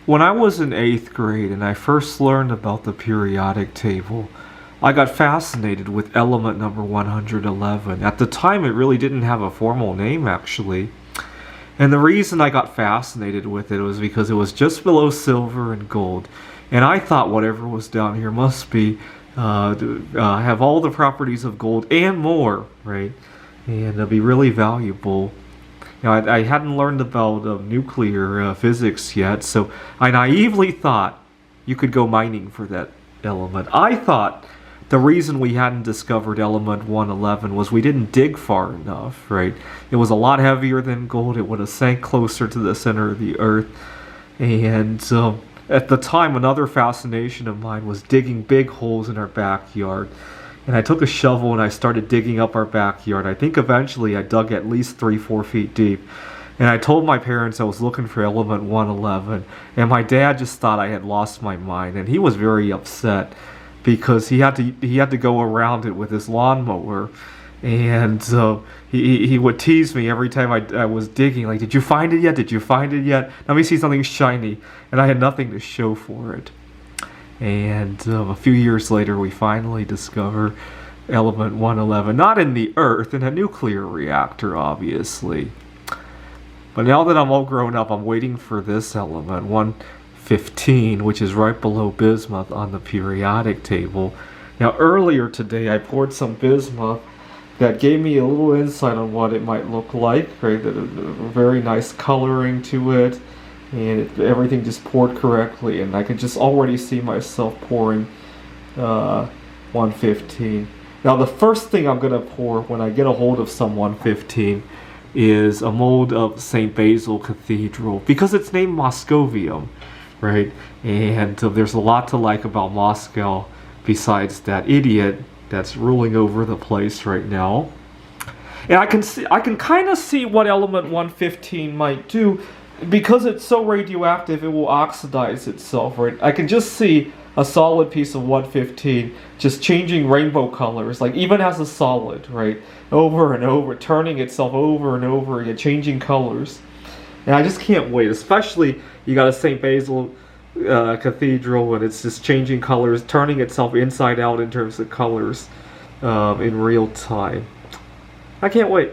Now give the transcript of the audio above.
When I was in 8th grade and I first learned about the periodic table, I got fascinated with element number 111. At the time, it really didn't have a formal name, actually. And the reason I got fascinated with it was because it was just below silver and gold. And I thought whatever was down here must be, have all the properties of gold and more, right? And it'll be really valuable. You know, I hadn't learned about nuclear physics yet, so I naively thought you could go mining for that element. I thought the reason we hadn't discovered element 111 was we didn't dig far enough, right? It was a lot heavier than gold. It would have sank closer to the center of the earth. And at the time, another fascination of mine was digging big holes in our backyard. And I took a shovel and I started digging up our backyard. I think eventually I dug at least 3-4 feet deep. And I told my parents I was looking for element 111. And my dad just thought I had lost my mind. And he was very upset because he had to go around it with his lawnmower. And he would tease me every time I was digging. Like, did you find it yet? Did you find it yet? Let me see something shiny. And I had nothing to show for it. And a few years later, we finally discover element 111. Not in the Earth, in a nuclear reactor, obviously. But now that I'm all grown up, I'm waiting for this element, 115, which is right below bismuth on the periodic table. Now, earlier today, I poured some bismuth that gave me a little insight on what it might look like. Right? A very nice coloring to it. And everything just poured correctly, and I could just already see myself pouring 115. Now the first thing I'm going to pour when I get a hold of some 115 is a mold of St. Basil Cathedral, because it's named Moscovium, right? And there's a lot to like about Moscow besides that idiot that's ruling over the place right now. And I can kind of see what element 115 might do. Because it's so radioactive, it will oxidize itself, right? I can just see a solid piece of 115 just changing rainbow colors, like even as a solid, right? Over and over, turning itself over and over again, changing colors. And I just can't wait, especially you got a St. Basil Cathedral and it's just changing colors, turning itself inside out in terms of colors in real time. I can't wait.